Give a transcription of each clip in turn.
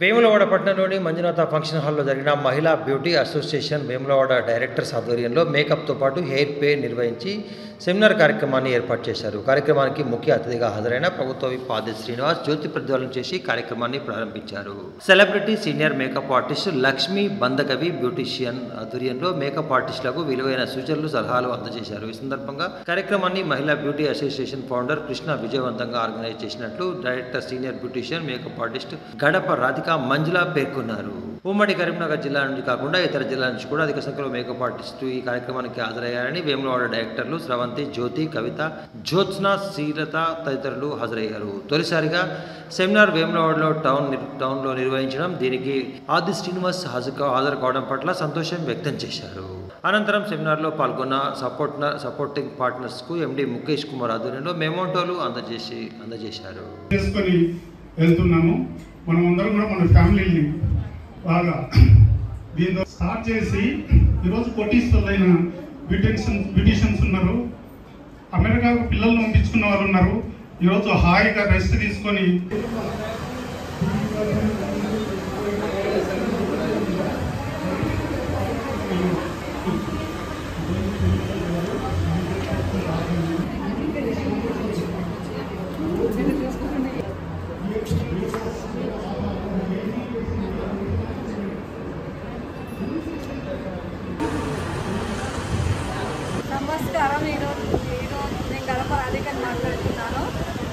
వేములవాడ పట్టణంలోని మంజునాథ ఫంక్షన్ హాల్లో జరిగిన మహిళా బ్యూటీ అసోసియేషన్ వేములవాడ డైరెక్టర్స్ ఆధ్వర్యంలో మేకప్తో పాటు హెయిర్ పే నిర్వహించి సెమినార్ కార్యక్రమాన్ని ఏర్పాటు చేశారు. కార్యక్రమానికి ముఖ్య అతిథిగా హాజరైన ప్రభుత్వ విప్ ఆది శ్రీనివాస్ జ్యోతి ప్రజ్వలన చేసి కార్యక్రమాన్ని ప్రారంభించారు. Celebrity senior makeup artist Lakshmi Bandakavi beautician ఆధ్వర్యంలో మేకప్ ఆర్టిస్టులకు విలువైన సూచనలు సలహాలు అందజేశారు. ఈ సందర్భంగా కార్యక్రమాన్ని మహిళా బ్యూటీ అసోసియేషన్ ఫౌండర్ కృష్ణ విజయవంతంగా ఆర్గనైజ్ చేసినట్లు director senior beautician makeup artist గడప రాధిక మంజుల పేర్కొన్నారు. ఉమ్మడి కరీంనగర్ జిల్లా నుంచి కాకుండా ఇతర జిల్లాల నుంచి కూడా అధిక సంఖ్యలో మేకప్ ఆర్టిస్టు ఈ కార్యక్రమానికి హాజరయ్యారని వేములవాడ డైరెక్టర్లు స్రవంతి, జ్యోతి, కవిత, జ్యోత్స్న, శ్రీలత తదితరులు హాజరయ్యారు. తొలిసారిగా సెమినార్ వేములవాడలో టౌన్లో నిర్వహించడం, దీనికి ఆది శ్రీనివాస్ హాజరు కావడం పట్ల సంతోషం వ్యక్తం చేశారు. అనంతరం సెమినార్లో పాల్గొన్న సపోర్టింగ్ పార్ట్నర్స్కు ఎండి ముఖేష్ కుమార్ ఆధ్వర్యంలో మెమోటోలు అందజేశారు. మనమందరం కూడా మన ఫ్యామిలీని బాగా దీంతో స్టార్ట్ చేసి ఈరోజు కోటీశ్వరులైన బ్యూటీషియన్స్ ఉన్నారు, అమెరికాకు పిల్లల్ని పంపించుకున్న వాళ్ళు ఉన్నారు. ఈరోజు హాయిగా రెస్ట్ తీసుకొని నమస్కారం. ఈరోజు నేను గడప రాధికని మాట్లాడుతున్నాను.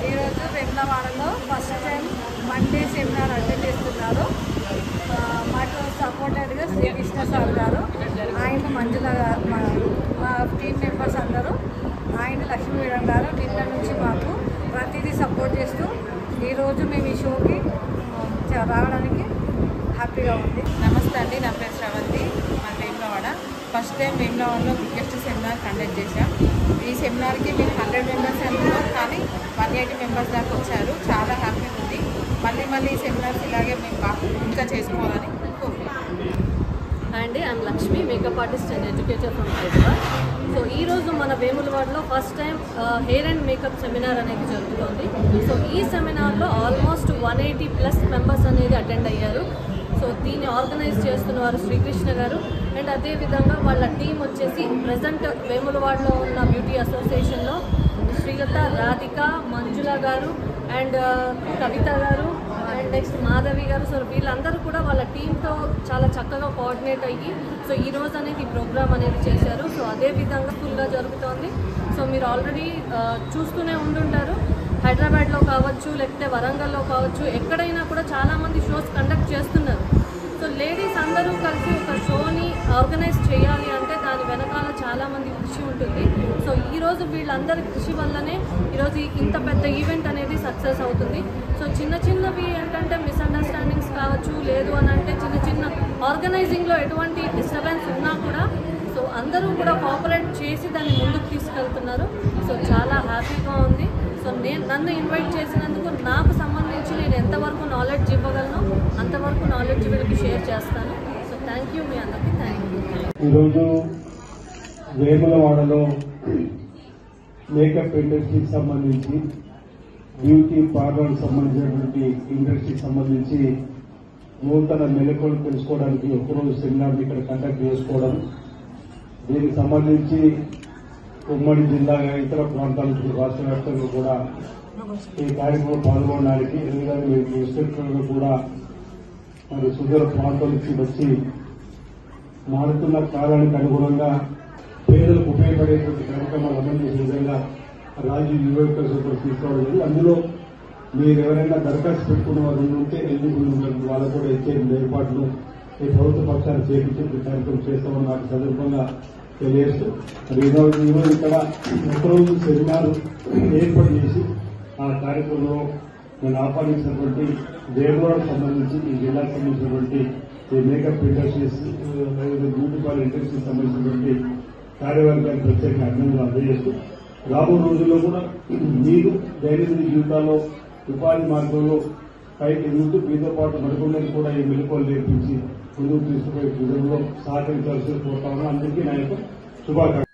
ఈరోజు వేములవాడలో first time Monday seminar attend చేస్తున్నారు. మాకు సపోర్టెడ్గా శ్రీకృష్ణ సార్ గారు, ఆయన మంజుల గారు, మా టీమ్ మెంబర్స్ అందరూ, ఆయన లక్ష్మీ మేడం గారు నిన్న నుంచి మాకు ప్రతిదీ సపోర్ట్ చేస్తూ ఈరోజు మేము ఈ షోకి రావడానికి హ్యాపీగా ఉంది. నమస్తే అండి, నా పేరు శ్రవంతి, మా వేములవాడ. ఫస్ట్ టైం వేములవాడలో బిగ్గెస్ట్ సెమినార్ కండక్ట్ చేశాం. ఈ సెమినార్కి మేము 100 మెంబర్స్ అనుకున్నాం, కానీ 180 మెంబర్స్ దాకా వచ్చారు. చాలా హ్యాపీగా ఉంది. మళ్ళీ ఈ సెమినార్స్ ఇలాగే మేము ఇంకా చేసుకోవాలని కోరుకుంటున్నాం. అండి, I'm Lakshmi, makeup artist and educator from Hyderabad. So ఈరోజు మన వేములవాడలో first time hair and makeup seminar అనేది జరుగుతుంది. సో ఈ సెమినార్లో ఆల్మోస్ట్ 180+ మెంబర్స్ అనేది అటెండ్ అయ్యారు. సో దీన్ని ఆర్గనైజ్ చేస్తున్న వారు శ్రీకృష్ణ గారు, అండ్ అదేవిధంగా వాళ్ళ టీం వచ్చేసి ప్రజెంట్ వేములవాడలో ఉన్న బ్యూటీ అసోసియేషన్లో శ్రీలత, రాధిక, మంజుల గారు అండ్ కవిత గారు అండ్ నెక్స్ట్ మాధవి గారు. సో వీళ్ళందరూ కూడా వాళ్ళ టీంతో చాలా చక్కగా కోఆర్డినేట్ అయ్యి సో ఈరోజు అనేది ఈ ప్రోగ్రామ్ అనేది చేశారు. సో అదేవిధంగా ఫుల్గా జరుగుతోంది. సో మీరు ఆల్రెడీ చూస్తూనే ఉండుంటారు, హైదరాబాద్లో కావచ్చు, లేకపోతే వరంగల్లో కావచ్చు, ఎక్కడైనా కూడా చాలామంది షోస్ కండక్ట్ చేస్తున్నారు. సో లేడీస్ అందరూ కలిసి ఒక షోని ఆర్గనైజ్ చేయాలి అంటే దాని వెనకాల చాలామంది కృషి ఉంటుంది. సో ఈరోజు వీళ్ళందరి కృషి వల్లనే ఈరోజు ఇంత పెద్ద ఈవెంట్ అనేది సక్సెస్ అవుతుంది. సో చిన్నవి ఏంటంటే మిస్అండర్స్టాండింగ్స్ కావచ్చు, లేదు అని అంటే చిన్న ఆర్గనైజింగ్లో ఎటువంటి డిస్టర్బెన్స్ ఉన్నా కూడా సో అందరూ కూడా కోఆపరేట్ చేసి దాన్ని ముందుకు తీసుకెళ్తున్నారు. సో చాలా హ్యాపీగా ఉంది. సో నన్ను ఇన్వైట్ చేసినందుకు నాకు సంబంధించి నేను ఎంతవరకు నాలెడ్జ్ ఇవ్వగలను అంతవరకు నాలెడ్జ్ వీళ్ళకి షేర్ చేస్తాను. సో థ్యాంక్ యూ, మీ అందరికీ థ్యాంక్ యూ. ఈరోజు వేములవాడలో మేకప్ ఇండస్ట్రీకి సంబంధించి, బ్యూటీ పార్లర్కి సంబంధించినటువంటి ఇండస్ట్రీకి సంబంధించి నూతన మెలకువలు తెలుసుకోవడానికి ఒకరోజు సెమినార్ ఇక్కడ కండక్ట్ చేసుకోవడం, దీనికి సంబంధించి ఉమ్మడి జిల్లా ఇతర ప్రాంతాల నుంచి రాష్ట్ర వ్యాప్తంగా కూడా ఈ కార్యక్రమంలో పాల్గొనడానికి ఇన్స్పెక్టర్లు కూడా మరి సుదూర ప్రాంతాల నుంచి వచ్చి మారుతున్న కాలానికి అనుగుణంగా పేదలకు ఉపయోగపడేటువంటి కార్యక్రమాలు అమలు చేసే విధంగా రాజీవ్ యువకులు తీసుకోవడం జరిగింది. అందులో మీరు ఎవరైనా దరఖాస్తు పెట్టుకున్న వారు ఉంటే ఎందుకు వాళ్ళకు కూడా ఇచ్చే ఏర్పాట్లు ఈ ప్రభుత్వ పక్షాలు చేపించి కార్యక్రమం చేస్తామని నాకు సందర్భంగా తెలియజేస్తూ మరి ఈరోజు ఇక్కడ ఒకరోజు సెమినార్ ఏర్పాటు చేసి ఆ కార్యక్రమంలో నేను ఆహ్వానించినటువంటి వేములవాడకు సంబంధించి ఈ జిల్లాకు సంబంధించినటువంటి ఈ మేకప్ ఇండస్ట్రీస్, బ్యూటీ పార్లర్ ఇండస్ట్రీకి సంబంధించినటువంటి కార్యవర్గానికి ప్రత్యేక అభినందనలు అందజేస్తూ రాబో రోజుల్లో కూడా మీరు దైనందిన జీవితాల్లో ఉపాధి మార్గంలో పైకి ఎదుగుతూ మీతో పాటు మరికొందరికి కూడా ఈ మెలకువలు నేర్పించి ముందుకు తీసుకుపోయే విధంలో సహకరించాల్సిన కోరుతా ఉన్నా. అందరికీ నా యొక్క శుభాకాంక్షలు.